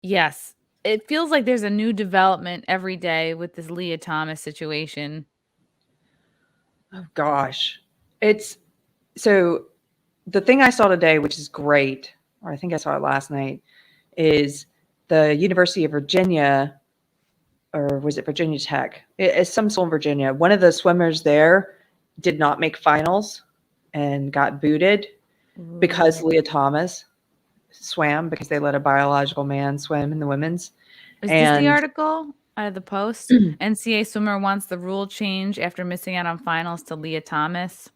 Yes. It feels like there's a new development every day with this Lia Thomas situation. Oh gosh. It's so the thing I saw today, which is great, or I think I saw it last night, is the University of Virginia, or was it Virginia Tech? It's some school in Virginia. One of the swimmers there did not make finals and got booted because Ooh. Leah Thomas swam because they let a biological man swim in the women's. Is this the And article out of the Post? NCAA swimmer wants the rule change after missing out on finals to Lia Thomas.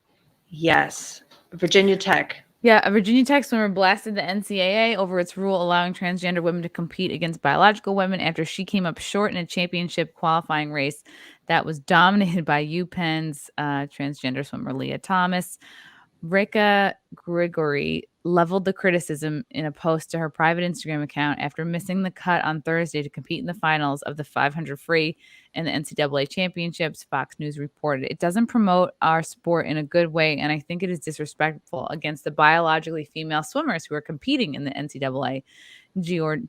yes, Virginia Tech. Yeah, a Virginia Tech swimmer blasted the NCAA over its rule allowing transgender women to compete against biological women after she came up short in a championship qualifying race that was dominated by UPenn's transgender swimmer Lia Thomas. Rika Grigory leveled the criticism in a post to her private Instagram account after missing the cut on Thursday to compete in the finals of the 500 free and the NCAA championships, Fox News reported. It doesn't promote our sport in a good way, and I think it is disrespectful against the biologically female swimmers who are competing in the NCAA.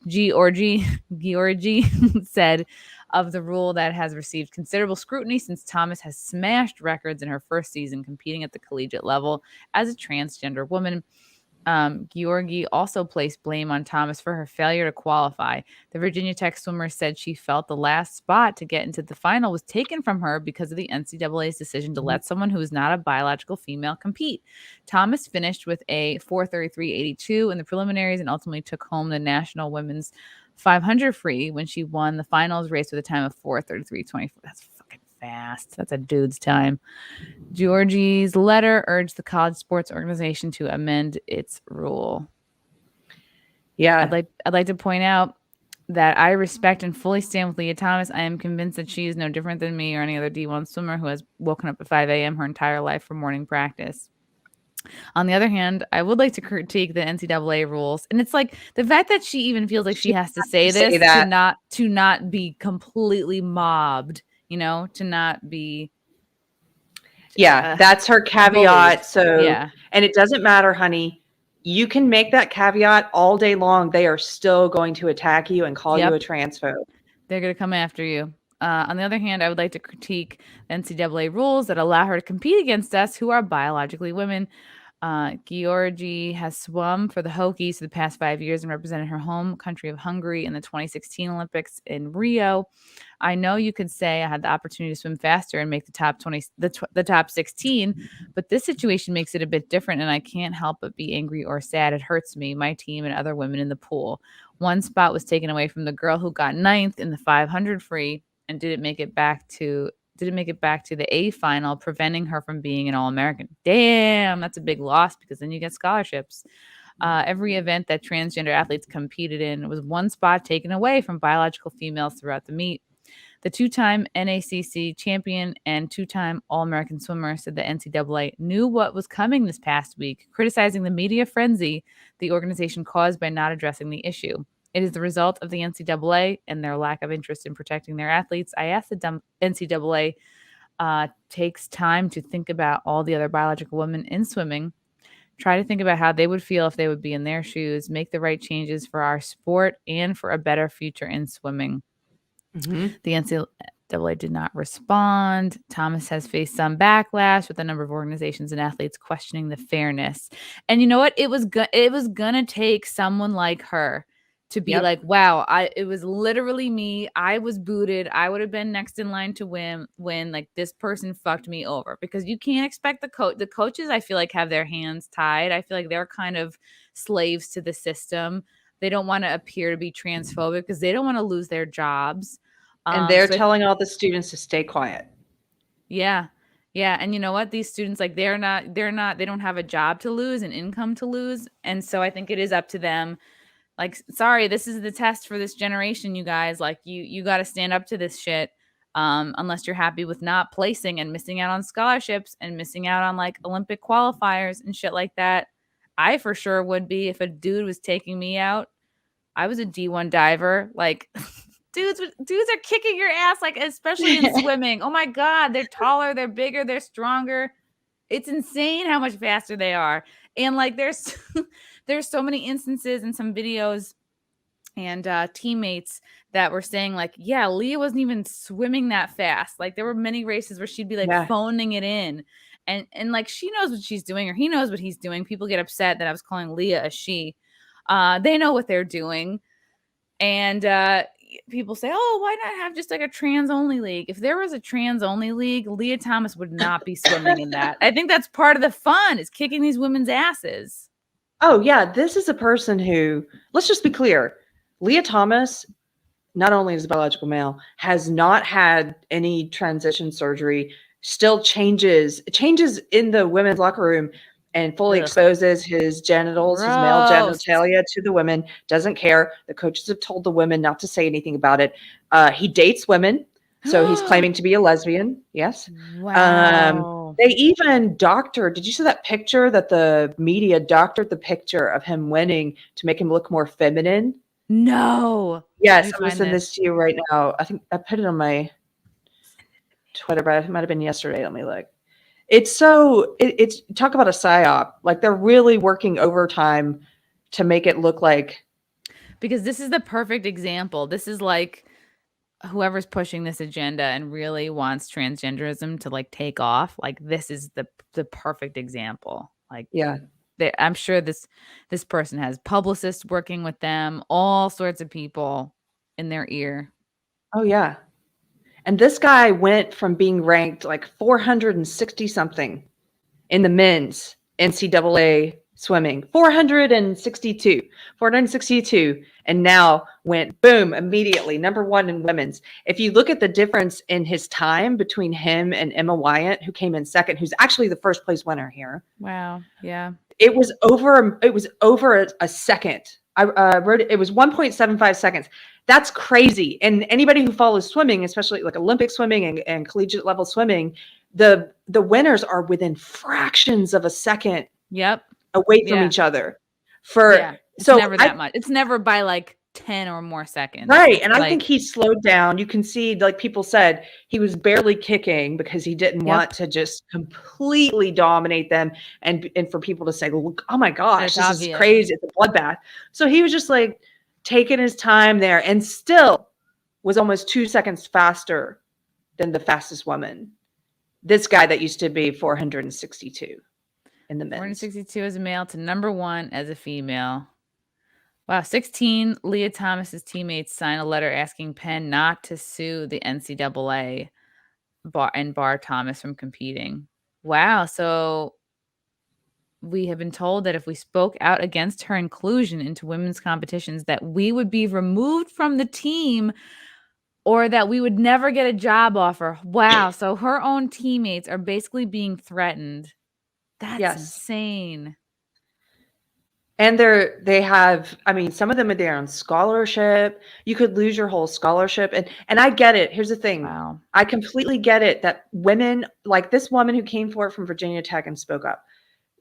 Georgie said of the rule that has received considerable scrutiny since Thomas has smashed records in her first season competing at the collegiate level as a transgender woman. Georgie also placed blame on Thomas for her failure to qualify. The Virginia Tech swimmer said she felt the last spot to get into the final was taken from her because of the NCAA's decision to let someone who is not a biological female compete. Thomas finished with a 4:33.82 in the preliminaries and ultimately took home the National Women's 500 free when she won the finals race with a time of 4:33.24. That's fucking fast. That's a dude's time. Georgie's letter urged the college sports organization to amend its rule. I'd Yeah. like I'd like to point out that I respect and fully stand with Leah Thomas. I am convinced that she is no different than me or any other D1 swimmer who has woken up at 5 a.m. her entire life for morning practice. On the other hand, I would like to critique the NCAA rules, and it's like the fact that she even feels like She she has to has say to say this to that. not be completely mobbed, to not be Yeah, uh, that's her bullied. caveat. So, Yeah. and it doesn't matter, honey. You can make that caveat all day long. They are still going to attack you and call you Yep. a transphobe. They're going to come after you. On the other hand, I would like to critique the NCAA rules that allow her to compete against us who are biologically women. Georgie has swum for the Hokies for the past 5 years and represented her home country of Hungary in the 2016 Olympics in Rio. I know you could say I had the opportunity to swim faster and make the top 20, the top 16, but this situation makes it a bit different, and I can't help but be angry or sad. It hurts me, my team, and other women in the pool. One spot was taken away from the girl who got ninth in the 500 free and didn't make it back to the A final, preventing her from being an All American. Damn, that's a big loss because then you get scholarships. Every event that transgender athletes competed in was one spot taken away from biological females throughout the meet. The two-time NACC champion and two-time All-American swimmer said the NCAA knew what was coming this past week, criticizing the media frenzy the organization caused by not addressing the issue. It is the result of the NCAA and their lack of interest in protecting their athletes. I asked the NCAA takes time to think about all the other biological women in swimming. Try to think about how they would feel if they would be in their shoes. Make the right changes for our sport and for a better future in swimming. Mhm. The NCAA did not respond. Thomas has faced some backlash with a number of organizations and athletes questioning the fairness. And you know what? It was gonna take someone like her to be Yep. like, "Wow, it was literally me. I was booted. I would have been next in line to win when like this person fucked me over." Because you can't expect the coaches. I feel like have their hands tied. I feel like they're kind of slaves to the system. They don't want to appear to be transphobic because they don't want to lose their jobs. And they're So telling all the students to stay quiet. yeah. Yeah, and you know what? These students like they don't have a job to lose, an income to lose. And so I think it is up to them. Like, sorry, this is the test for this generation, you guys. Like you got to stand up to this shit. Unless you're happy with not placing and missing out on scholarships and missing out on like Olympic qualifiers and shit like that. I for sure would be if a dude was taking me out. I was a D1 diver. Like dudes are kicking your ass, like especially in swimming. Oh my god, they're taller, they're bigger, they're stronger. It's insane how much faster they are. And like there's there's so many instances and some videos and teammates that were saying like, yeah, Lia wasn't even swimming that fast. Like there were many races where she'd be like phoning it in. And like she knows what she's doing, or he knows what he's doing. People get upset that I was calling Lia a she. They know what they're doing. And people say, oh, why not have just like a trans only league? If there was a trans only league, Lia Thomas would not be swimming in that. I think that's part of the fun, is kicking these women's asses. Oh yeah, this is a person who, let's just be clear, Lia Thomas, not only is a biological male, has not had any transition surgery, still changes in the women's locker room and fully exposes his genitals, his male genitalia to the women, doesn't care. The coaches have told the women not to say anything about it. He dates women, so he's claiming to be a lesbian. Yes. Wow. They even doctored, did you see that picture that the media doctored the picture of him winning to make him look more feminine? No. Yes, I'm going to send this to you right now. I think I put it on my Twitter, but it might have been yesterday. Let me look. It's so, it's talk about a psyop. Like they're really working overtime to make it look like. Because this is the perfect example. This is like whoever's pushing this agenda and really wants transgenderism to like take off. Like this is the perfect example. Like, yeah, I'm sure this person has publicists working with them, all sorts of people in their ear. Oh yeah. And this guy went from being ranked like 460 something in the men's NCAA swimming, 462, and now went boom, immediately #1 in women's. If you look at the difference in his time between him and Emma Wyatt, who came in second, who's actually the first place winner here. Wow. Yeah. It was over a second. I wrote it. It was 1.75 seconds. That's crazy. And anybody who follows swimming, especially like Olympic swimming and collegiate level swimming, the winners are within fractions of a second. Yep. Away from each other. It's never that much. It's never by like 10 or more seconds. Right. And I think he slowed down. You can see, like people said, he was barely kicking because he didn't want to just completely dominate them and for people to say, look, oh my gosh, this is crazy. It's a bloodbath. So he was just like taking his time there and still was almost 2 seconds faster than the fastest woman. This guy that used to be 462 in the men's. 462 as a male to #1 as a female. Wow, 16 Lia Thomas's teammates signed a letter asking Penn not to sue the NCAA and bar Thomas from competing. Wow, so we have been told that if we spoke out against her inclusion into women's competitions, that we would be removed from the team or that we would never get a job offer. Wow, so her own teammates are basically being threatened. That's insane. And they have, I mean, some of them are there on scholarship. You could lose your whole scholarship. And I get it. Here's the thing. Wow. I completely get it that women, like this woman who came forward from Virginia Tech and spoke up,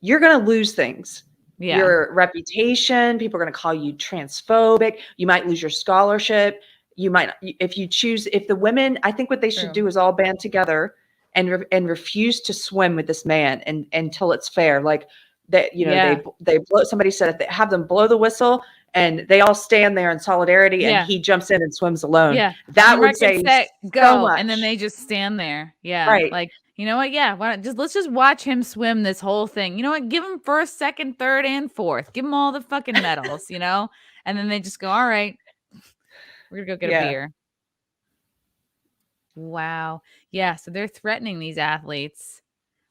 you're going to lose things. Yeah. Your reputation, people are going to call you transphobic. You might lose your scholarship. You might, if the women, I think what they should do is all band together and refuse to swim with this man until it's fair. Like, that they blow, somebody said if they have them blow the whistle and they all stand there in solidarity and he jumps in and swims alone. Yeah. That would say go so much. And then they just stand there. Yeah. Right. Like, you know what? Yeah. Let's just watch him swim this whole thing. You know what? Give him first, second, third, and fourth. Give him all the fucking medals, you know? And then they just go, all right, we're gonna go get a beer. Wow. Yeah. So they're threatening these athletes.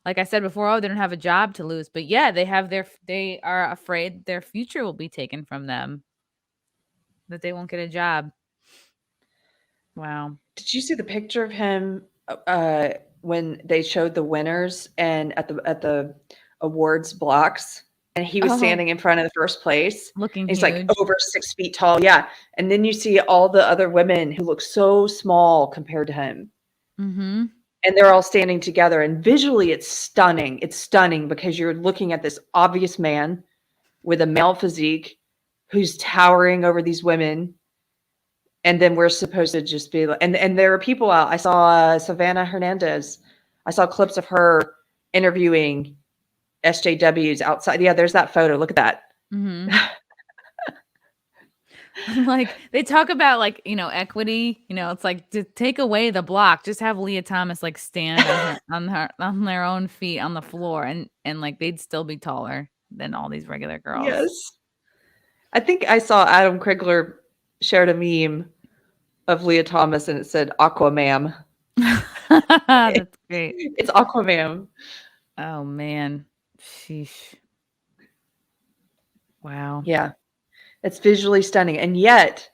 Like I said before, they don't have a job to lose, but yeah, they are afraid their future will be taken from them, that they won't get a job. Wow. Did you see the picture of him when they showed the winners and at the awards blocks, and he was standing in front of the first place, looking he's huge. Like over 6 feet tall. Yeah. And then you see all the other women who look so small compared to him. Mm-hmm. And they're all standing together, and visually it's stunning. It's stunning because you're looking at this obvious man with a male physique who's towering over these women. And then we're supposed to just be like, and there are people out. I saw Savannah Hernandez. I saw clips of her interviewing SJWs outside. Yeah, there's that photo. Look at that. Mm-hmm. Like they talk about like, equity, it's like to take away the block, just have Leah Thomas like stand on their own feet on the floor and like they'd still be taller than all these regular girls. Yes. I think I saw Adam Krigler shared a meme of Leah Thomas and it said Aquamam. That's great. It's Aquamam. Oh man. Sheesh. Wow. Yeah. It's visually stunning. And yet,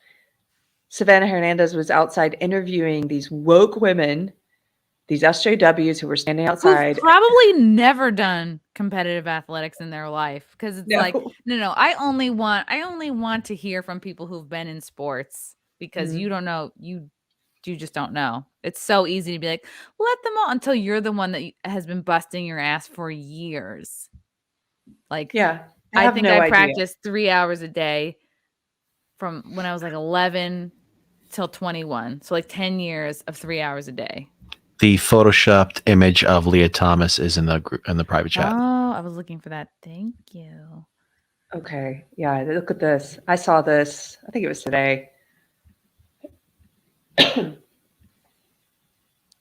Savannah Hernandez was outside interviewing these woke women, these SJWs who were standing outside. Who've probably never done competitive athletics in their life because it's like, No. no, I only want to hear from people who've been in sports because you don't know, you just don't know. It's so easy to be like, let them all until you're the one that has been busting your ass for years. Like, Yeah. I think I idea. practiced 3 hours a day from when I was like 11 till 21. So like 10 years of 3 hours a day. The photoshopped image of Lia Thomas is in the group in the private chat. Oh, I was looking for that. Thank you. Okay. Yeah. Look at this. I saw this. I think it was today.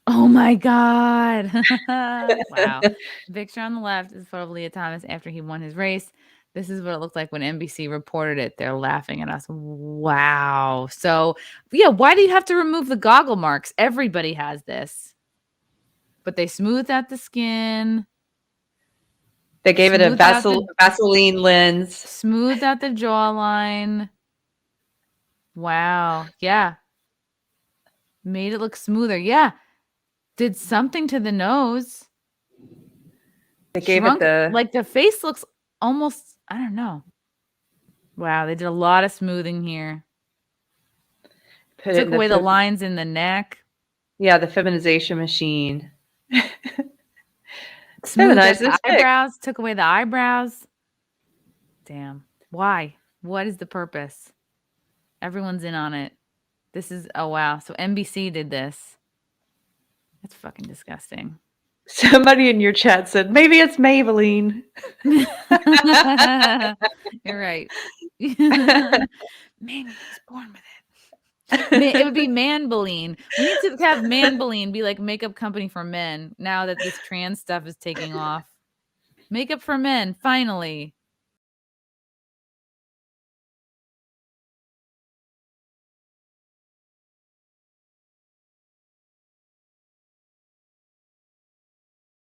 Oh my God. Wow. The picture on the left is a photo of Lia Thomas after he won his race. This is what it looked like when NBC reported it. They're laughing at us. Wow. So, yeah, why do you have to remove the goggle marks? Everybody has this. But they smoothed out the skin. They gave it a Vaseline lens. Smoothed out the jawline. Wow. Yeah. Made it look smoother. Yeah. Did something to the nose. They gave it the face looks almost, I don't know. Wow, they did a lot of smoothing here. Took away the lines in the neck. Yeah, the feminization machine. Smoothed the eyebrows. Took away the eyebrows. Damn. Why? What is the purpose? Everyone's in on it. This is, oh wow. So NBC did this. That's fucking disgusting. Somebody in your chat said, maybe it's Maybelline. You're right. Man was born with it. It would be Manbeline. We need to have Manbeline be like makeup company for men now that this trans stuff is taking off. Makeup for men, finally.